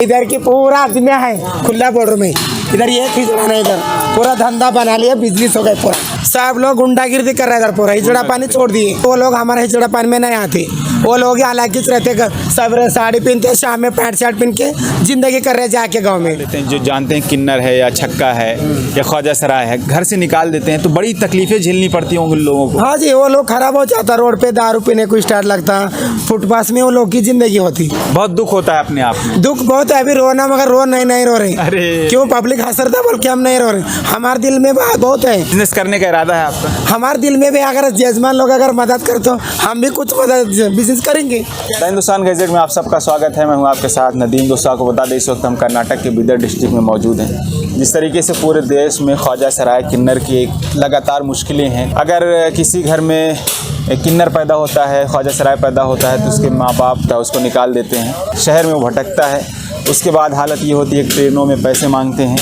इधर की पूरा दुनिया है खुला बॉर्डर में। इधर ये खिंचवाना है, इधर पूरा धंधा बना लिया, बिजनेस हो गया पूरा। सब लोग गुंडागिर्दी कर रहे हैं इधर पूरा। हिजड़ा पानी छोड़ दिए, वो लोग हमारे हिजड़ा पानी में नहीं आते। वो लोग हालांकि रहते, सब साड़ी पहनते, शाम में पैंट शर्ट पहन के जिंदगी कर रहे हैं जाके गाँव में। जो जानते हैं किन्नर है या छक्का है या ख्वाजा सराय है, घर से निकाल देते हैं तो बड़ी तकलीफें झेलनी पड़ती होंगी लोगों को। हाँ जी, वो लोग खराब हो जाता, रोड पे दारू पीने को स्टार्ट लगता, फुटपाथ में वो लोग की जिंदगी होती। बहुत दुख होता है अपने आप में। दुख बहुत है, अभी रोना मगर रो नहीं रो रहे। अरे क्यों पब्लिक हंस रहा था बोल के हम नहीं रो रहे। हमारे दिल में बहुत है, बिजनेस करने का इरादा है आपका? हमारे दिल में भी अगर जजमान लोग अगर मदद करे तो हम भी कुछ मदद बिजनेस करेंगे। हिंदुस्तान गैजेट में आप सबका स्वागत है। मैं हूं आपके साथ नदीम। दोस्तों को बता दें, इस वक्त हम कर्नाटक के बीदर डिस्ट्रिक्ट में मौजूद हैं। जिस तरीके से पूरे देश में ख्वाजा सराय किन्नर की एक लगातार मुश्किलें हैं। अगर किसी घर में किन्नर पैदा होता है, ख्वाजा सराय पैदा होता है तो उसके माँ बाप उसको निकाल देते हैं, शहर में वो भटकता है। उसके बाद हालत ये होती है कि ट्रेनों में पैसे मांगते हैं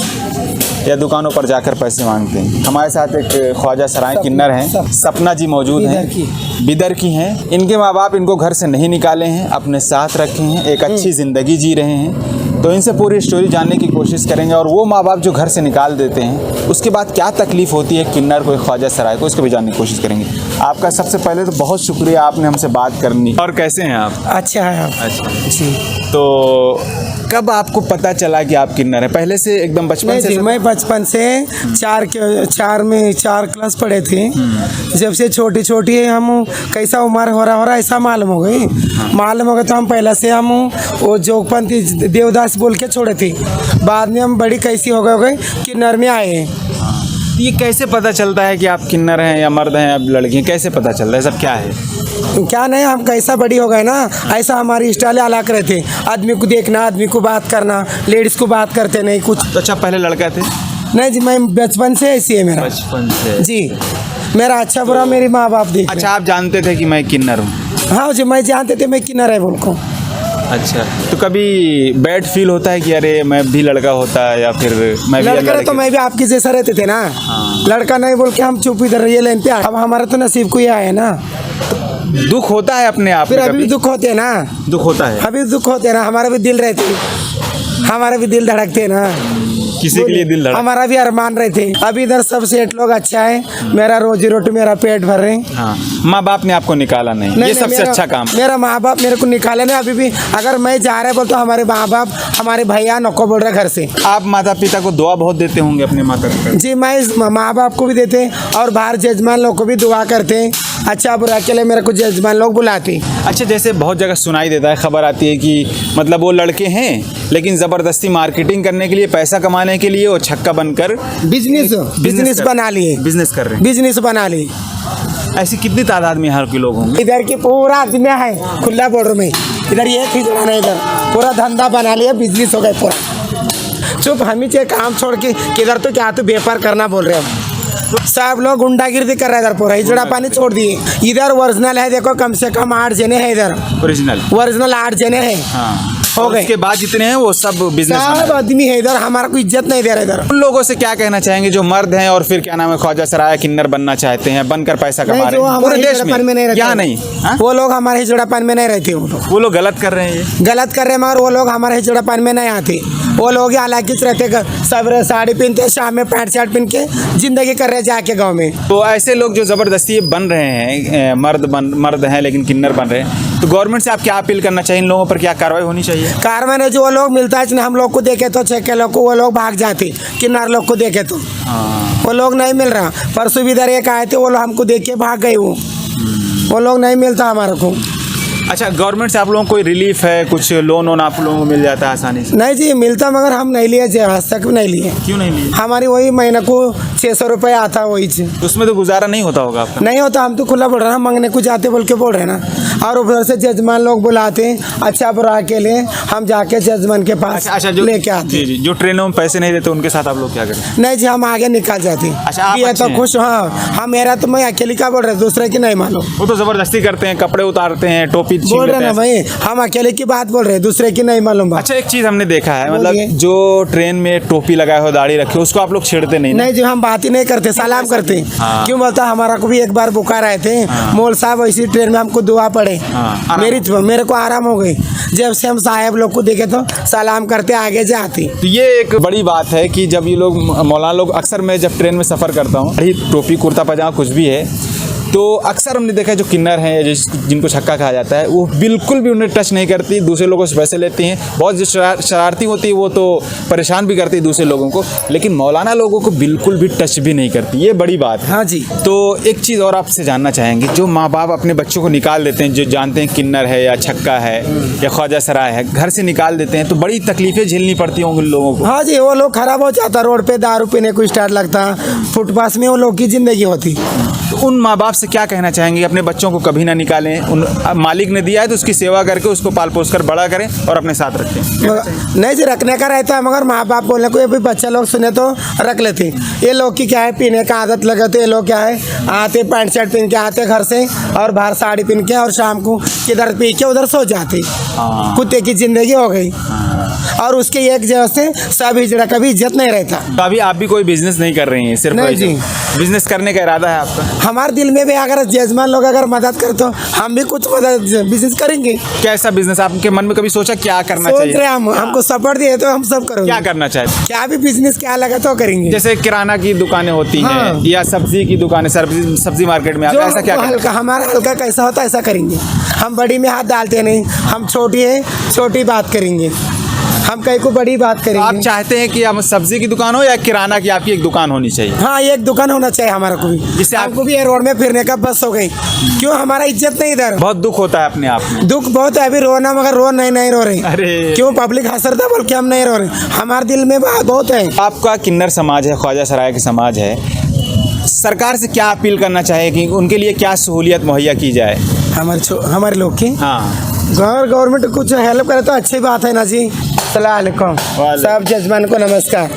या दुकानों पर जाकर पैसे मांगते हैं। हमारे साथ एक ख्वाजा सराय किन्नर हैं, सपना जी मौजूद हैं, बिदर की हैं। इनके माँ बाप इनको घर से नहीं निकाले हैं, अपने साथ रखे हैं, एक अच्छी ज़िंदगी जी रहे हैं। तो इनसे पूरी स्टोरी जानने की कोशिश करेंगे और वो माँ बाप जो घर से निकाल देते हैं उसके बाद क्या तकलीफ़ होती है किन्नर को, ख्वाजा सराय को, इसको भी जानने की कोशिश करेंगे। आपका सबसे पहले तो बहुत शुक्रिया, आपने हमसे बात करनी। और कैसे हैं आप? अच्छा है आप? अच्छा जी। तो कब आपको पता चला कि आप किन्नर हैं? पहले से एकदम बचपन से? मैं बचपन से चार क्लास पढ़े थे। जब से छोटी छोटी हम कैसा उम्र हो रहा ऐसा मालूम हो गई। मालूम हो गया तो हम पहले से हम वो जोगपंथी देवदास बोल के छोड़े थे। बाद में हम बड़ी कैसी हो गए किन्नर में आए। ये कैसे पता चलता है कि आप किन्नर हैं या मर्द हैं, अब लड़की हैं? कैसे पता चलता है? सब क्या है? क्या नहीं, हम कैसा बड़ी हो गए ना, ऐसा हमारी स्टाइल अलग रहते। आदमी को देखना, आदमी को बात करना, लेडीज को बात करते नहीं कुछ। तो अच्छा, पहले लड़का थे? नहीं जी, मैं बचपन से ऐसी है मेरा। बचपन से जी। मेरा अच्छा बुरा मेरे माँ बाप देख। अच्छा, आप जानते थे कि मैं किन्नर हूँ? हाँ जी, मैं जानते थे मैं किन्नर है बोल को। अच्छा, तो कभी बैड फील होता है कि अरे मैं भी लड़का होता है या फिर मैं भी लड़का तो मैं भी आपकी जैसा रहते थे ना। हाँ। लड़का नहीं बोल के हम चुप इधर ये लेन पे। अब हमारा तो नसीब को ये आया ना। दुख होता है अपने आप फिर में? अभी भी दुख होते हैं ना। दुख होता है? अभी दुख होते हैं ना, हमारा भी दिल रहते, हमारा भी दिल धड़कते ना। किसी के लिए दिल धड़क? हमारा भी अरमान रहे थे। अभी इधर सब सेठ लोग अच्छा है, मेरा रोजी रोटी, मेरा पेट भर रहे। हाँ। माँ बाप ने आपको निकाला नहीं, ये सबसे अच्छा काम। मेरा माँ बाप मेरे को निकाला नहीं। अभी भी अगर मैं जा रहा बोल तो हमारे माँ बाप, हमारे भैया नको बोल रहे घर से। आप माता पिता को दुआ बहुत देते होंगे अपने माता पिता? जी, मैं माँ बाप को भी देते और बाहर जजमान लोग को भी दुआ करते। अच्छा बुरा के लिए मेरे को जजमान लोग बुलाते। अच्छा, जैसे बहुत जगह सुनाई देता है, खबर आती है कि मतलब वो लड़के हैं लेकिन ज़बरदस्ती मार्केटिंग करने के लिए, पैसा कमाने के लिए वो छक्का बनकर बिजनेस बना लिए, बिजनेस कर रहे हैं, बिजनेस बना लिए। ऐसी कितनी तादाद में यहाँ के लोग होंगे? इधर की पूरा दुनिया है खुला बॉर्डर में। इधर ये खिंचवाना है, इधर पूरा धंधा बना लिया, बिजनेस हो गया पूरा। चुप, हम ही काम छोड़ के किधर तो क्या तो व्यापार करना बोल रहे हैं। सब लोग गुंडागिर्दी कर रहे हैं इधर पूरा। हिजड़ा पानी छोड़ दिए। इधर ओरिजिनल है, देखो कम से कम 8 जने हैं इधर। ओरिजिनल 8 जने हैं। हाँ। हो गए। उसके बाद जितने हैं वो सब बिजनेस, सब आदमी है इधर, हमारा को इज्जत नहीं दे रहा इधर। उन लोगों से क्या कहना चाहेंगे जो मर्द हैं और फिर क्या नाम है ख्वाजा सराय किन्नर बनना चाहते हैं, बनकर पैसा कमा रहे हैं पूरे देश में? क्या नहीं, वो लोग हमारे हिजड़ापन में नहीं रहते। वो लोग गलत कर रहे हैं, ये गलत कर रहे हैं, मगर वो लोग हमारे हिजड़ापन में नहीं आते। वो लोग हालांकि रहते, सब साड़ी पहनते, शाम में पैंट शर्ट पहन के जिंदगी कर रहे हैं जाके गाँव में। तो ऐसे लोग जो जबरदस्ती बन रहे हैं, मर्द हैं लेकिन किन्नर बन रहे हैं, तो गवर्नमेंट से आप क्या अपील करना चाहिए? इन लोगों पर क्या कार्रवाई होनी चाहिए? कार्रवाई जो वो लोग मिलता है, हम लोग को देखे तो छक्के लोग को वो लोग भाग जाते, किन्नर लोग को देखे तो। हाँ। वो लोग नहीं मिल रहा। परसों भी इधर एक आए थे, वो लोग हमको देख के भाग गए। वो लोग नहीं मिलता हमारे को। अच्छा, गवर्नमेंट से आप लोगों को कोई रिलीफ है, कुछ लोन आप लोगों को मिल जाता है आसानी से? नहीं जी, मिलता, मगर हम नहीं लिए, आज तक नहीं लिए। क्यों नहीं लिए? हमारी वही महीने को 600 रुपये आता, वही से। उसमें तो गुजारा नहीं होता होगा आपका? नहीं होता, हम तो खुला बोल रहे हैं, मांगने को जाते बोल के बोल रहे हैं ना। और उधर से जजमान लोग बुलाते हैं, अच्छा बुरा के लिए हम जाके जजमान के पास अच्छा, लेके आते। जी, जो ट्रेनों में पैसे नहीं देते उनके साथ आप लोग क्या करते? नहीं जी, हम आगे निकल जाते। अच्छा, आप ये अच्छे तो हैं। खुश। हाँ, मेरा तो मैं अकेली का बोल रहे, दूसरे की नहीं मालूम। वो तो जबरदस्ती करते हैं, कपड़े उतारते हैं, टोपी छीन बोल लेते रहे ना हैं। भाई, हम अकेले की बात बोल रहे हैं, दूसरे की नहीं मालूम बात। अच्छा, एक चीज हमने देखा है, बोलिए। मतलब जो ट्रेन में टोपी लगाए हो, दाढ़ी रखे हो, उसको आप लोग छेड़ते नहीं ना? नहीं जी, हम बात ही नहीं करते, सलाम करते। हाँ। क्यों बोलता, हमारा को भी एक बार बुखार आए थे, मोल साहब इसी ट्रेन में हमको दुआ पड़े, हाँ। मेरे को आराम हो गई। जब से हम साहेब लोग को देखे तो सलाम करते आगे जाते। तो ये एक बड़ी बात है कि जब ये लोग मौलाना लोग, अक्सर मैं जब ट्रेन में सफ़र करता हूँ, टोपी कुर्ता पजामा कुछ भी है, तो अक्सर हमने देखा है जो किन्नर हैं या जिनको छक्का कहा जाता है, वो बिल्कुल भी उन्हें टच नहीं करती, दूसरे लोगों से पैसे लेती हैं। बहुत जो शरारती होती है वो तो परेशान भी करती है दूसरे लोगों को, लेकिन मौलाना लोगों को बिल्कुल भी टच भी नहीं करती। ये बड़ी बात है। हाँ जी। तो एक चीज़ और आपसे जानना चाहेंगे, जो माँ बाप अपने बच्चों को निकाल देते हैं, जो जानते हैं किन्नर है या छक्का है या ख्वाजा सराय है, घर से निकाल देते हैं, तो बड़ी तकलीफें झेलनी पड़ती होंगी उन लोगों को। हाँ जी, वो लोग खराब हो जाता, रोड पे दारू पीने को स्टार्ट लगता, फुटपाथ में वो लोग की जिंदगी होती। तो उन माँ बाप से क्या कहना चाहेंगे, अपने बच्चों को कभी ना निकालें, उन मालिक ने दिया है तो उसकी सेवा करके उसको पाल पोस कर बड़ा करें और अपने साथ रखें। नहीं जी, रखने का रहता है, मगर माँ बाप बोलने को ये भी बच्चा लोग सुने तो रख लेते। ये लोग की क्या है, पीने का आदत लगे तो ये लोग क्या है, आते पैंट शर्ट पहन के आते घर से और बाहर साड़ी पहन के, और शाम को किधर पी के उधर सो जाते। कुत्ते की जिंदगी हो गई। और उसके एक जगह से सब हिजड़ा, कभी इज्जत नहीं रहता। तो अभी आप भी कोई बिजनेस नहीं कर रही हैं, सिर्फ नहीं जी। बिजनेस करने का इरादा है आपका? हमारे दिल में भी अगर जजमान लोग अगर मदद करे तो हम भी कुछ मदद बिजनेस करेंगे। कैसा बिजनेस आपके मन में कभी सोचा, क्या करना सोच चाहिए? रहे हम, हमको सपोर्ट दिए तो हम सब करेंगे। क्या करना चाहते? क्या भी बिजनेस क्या लगा तो करेंगे। जैसे किराना की दुकानें होती हैं, हाँ। या सब्जी की दुकानें, सब्जी मार्केट में, आप जो ऐसा क्या हमको करना? हल्का, हमारा हल्का कैसा होता है ऐसा करेंगे। हम बड़ी में हाथ डालते नहीं, हम छोटी है छोटी बात करेंगे, हम कहीं को बड़ी बात तो आप करेंगे। चाहते हैं कि हम सब्जी की दुकान हो या किराना की आपकी एक दुकान होनी चाहिए? हाँ, एक दुकान होना चाहिए हमारा को भी, जिससे आपको भी ये रोड में फिरने का बस हो गई। क्यों, हमारा इज्जत नहीं इधर। बहुत दुख होता है अपने आप में। दुख बहुत है, अभी रोना, मगर रो नहीं रो रहे। अरे क्यों, पब्लिक हंस रहा बोल के हम नहीं रो रहे, हमारे दिल में बात बहुत है। आपका किन्नर समाज है, ख्वाजा सराय की समाज है, सरकार से क्या अपील करना चाहे कि उनके लिए क्या सहूलियत मुहैया की जाए? हमारे लोग की हाँ, गवर्नमेंट कुछ हेल्प करे तो अच्छी बात है ना जी। सलाम अलैकुम, वालेकुम। सब जजमान को नमस्कार।